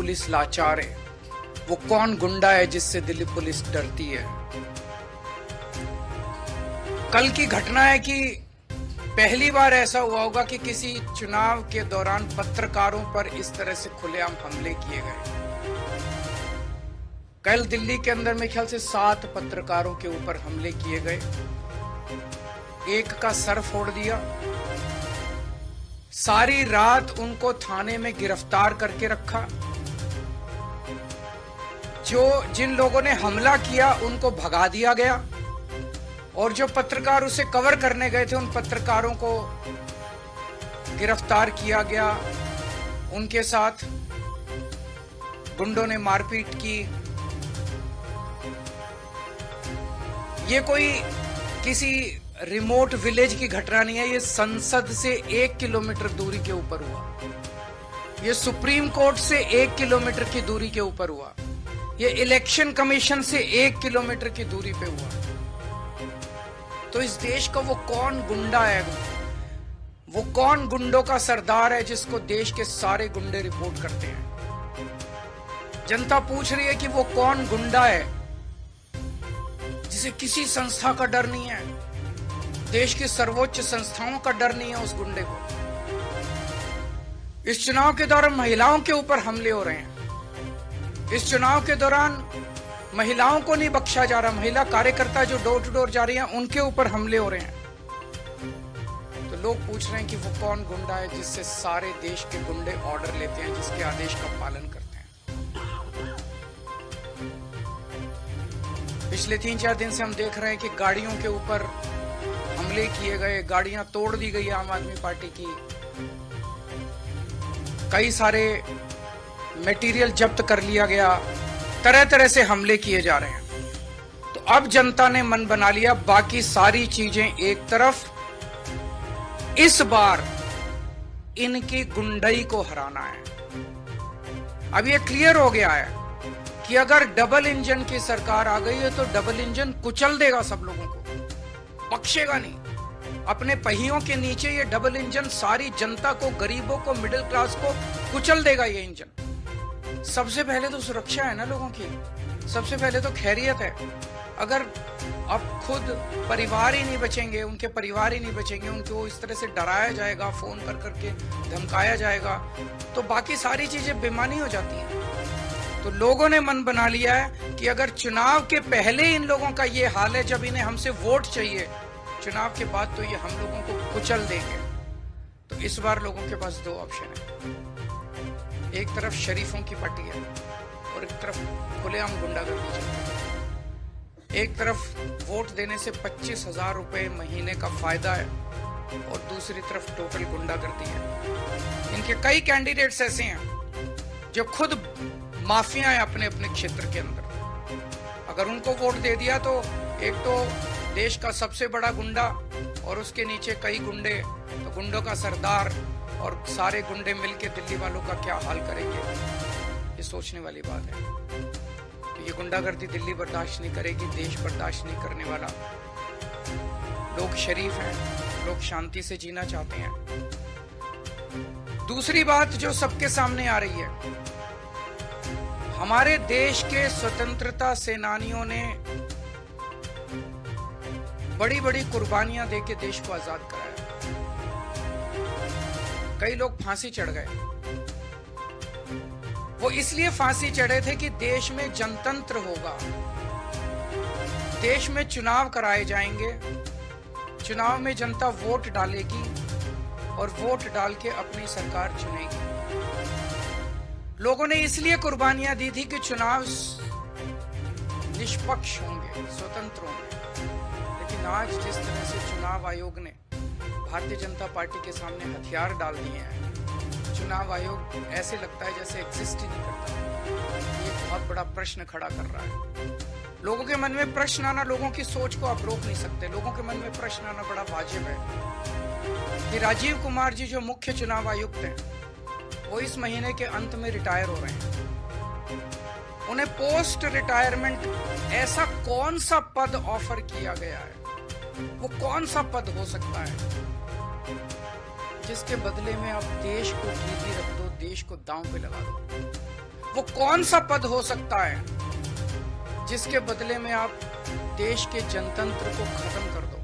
Police लाचार है? वो कौन गुंडा है जिससे दिल्ली पुलिस डरती है? कल की घटना है कि पहली बार ऐसा हुआ होगा कि किसी चुनाव के दौरान पत्रकारों पर इस तरह से खुलेआम हमले किए गए। कल दिल्ली के अंदर मेरे ख्याल से 7 पत्रकारों के ऊपर हमले किए गए। एक का सर फोड़ दिया। सारी रात उनको थाने में गिरफ्तार करके रखा। जिन लोगों ने हमला किया उनको भगा दिया गया और जो पत्रकार उसे कवर करने गए थे उन पत्रकारों को गिरफ्तार किया गया। उनके साथ गुंडों ने मारपीट की। ये कोई किसी रिमोट विलेज की घटना नहीं है। ये संसद से 1 किलोमीटर दूरी के ऊपर हुआ। ये सुप्रीम कोर्ट से 1 किलोमीटर की दूरी के ऊपर हुआ। ये इलेक्शन कमीशन से 1 किलोमीटर की दूरी पे हुआ। तो इस देश का वो कौन गुंडा है? वो कौन गुंडों का सरदार है जिसको देश के सारे गुंडे रिपोर्ट करते हैं? जनता पूछ रही है कि वो कौन गुंडा है जिसे किसी संस्था का डर नहीं है, देश की सर्वोच्च संस्थाओं का डर नहीं है उस गुंडे को। इस चुनाव के दौरान महिलाओं के ऊपर हमले हो रहे हैं। इस चुनाव के दौरान महिलाओं को नहीं बख्शा जा रहा। महिला कार्यकर्ता जो डोर टू डोर जा रही हैं उनके ऊपर हमले हो रहे हैं। तो लोग पूछ रहे हैं कि वो कौन गुंडा है जिससे सारे देश के गुंडे ऑर्डर लेते हैं, जिसके आदेश का पालन करते हैं। पिछले 3-4 दिन से हम देख रहे हैं कि गाड़ियों के ऊपर हमले किए गए, गाड़ियां तोड़ दी गई आम आदमी पार्टी की, कई सारे मटेरियल जब्त कर लिया गया, तरह तरह से हमले किए जा रहे हैं। तो अब जनता ने मन बना लिया, बाकी सारी चीजें एक तरफ, इस बार इनकी गुंडई को हराना है। अब ये क्लियर हो गया है कि अगर डबल इंजन की सरकार आ गई है तो डबल इंजन कुचल देगा सब लोगों को, बख्शेगा नहीं। अपने पहियों के नीचे ये डबल इंजन सारी जनता को, गरीबों को, मिडिल क्लास को कुचल देगा। ये इंजन सबसे पहले तो सुरक्षा है ना लोगों की, सबसे पहले तो खैरियत है। अगर अब खुद परिवार ही नहीं बचेंगे, उनके परिवार ही नहीं बचेंगे, उनको इस तरह से डराया जाएगा, फोन कर करके धमकाया जाएगा, तो बाकी सारी चीजें बेमानी हो जाती हैं। तो लोगों ने मन बना लिया है कि अगर चुनाव के पहले इन लोगों का ये हाल है, जब इन्हें हमसे वोट चाहिए, चुनाव के बाद तो ये हम लोगों को कुचल देंगे। तो इस बार लोगों के पास 2 ऑप्शन है। एक तरफ शरीफों की पट्टी है और एक तरफ खुलेआम गुंडागर्दी चल रही है। एक तरफ वोट देने से 25,000 रुपए महीने का फायदा है और दूसरी तरफ टोटल गुंडागर्दी है। इनके कई कैंडिडेट्स ऐसे हैं जो खुद माफिया हैं अपने अपने क्षेत्र के अंदर। अगर उनको वोट दे दिया तो एक तो देश का सबसे बड़ा गुंडा और उसके नीचे कई गुंडे, तो गुंडों का सरदार और सारे गुंडे मिलके दिल्ली वालों का क्या हाल करेंगे, ये सोचने वाली बात है। तो ये गुंडागर्दी दिल्ली बर्दाश्त नहीं करेगी, देश बर्दाश्त नहीं करने वाला। लोग शरीफ हैं, लोग शांति से जीना चाहते हैं। दूसरी बात जो सबके सामने आ रही है, हमारे देश के स्वतंत्रता सेनानियों ने बड़ी बड़ी कुर्बानियां देके देश को आजाद कराया। कई लोग फांसी चढ़ गए। वो इसलिए फांसी चढ़े थे कि देश में जनतंत्र होगा, देश में चुनाव कराए जाएंगे, चुनाव में जनता वोट डालेगी और वोट डाल के अपनी सरकार चुनेगी। लोगों ने इसलिए कुर्बानियां दी थी कि चुनाव निष्पक्ष होंगे, स्वतंत्र होंगे। लेकिन आज जिस तरह से चुनाव आयोग ने भारतीय जनता पार्टी के सामने हथियार डाल दिए हैं, चुनाव आयोग ऐसे लगता है जैसे एग्जिस्ट ही नहीं करता। ये बहुत बड़ा प्रश्न खड़ा कर रहा है। लोगों के मन में प्रश्न आना, लोगों की सोच को आप रोक नहीं सकते। लोगों के मन में प्रश्न आना बड़ा वाजिब है कि राजीव कुमार जी जो मुख्य चुनाव आयुक्त हैं, वो इस महीने के अंत में रिटायर हो रहे हैं। उन्हें पोस्ट रिटायरमेंट ऐसा कौन सा पद ऑफर किया गया है, वो कौन सा पद हो सकता है जिसके बदले में आप देश को गिरवी रख दो, देश को दांव पे लगा दो? वो कौन सा पद हो सकता है जिसके बदले में आप देश के जनतंत्र को खत्म कर दो?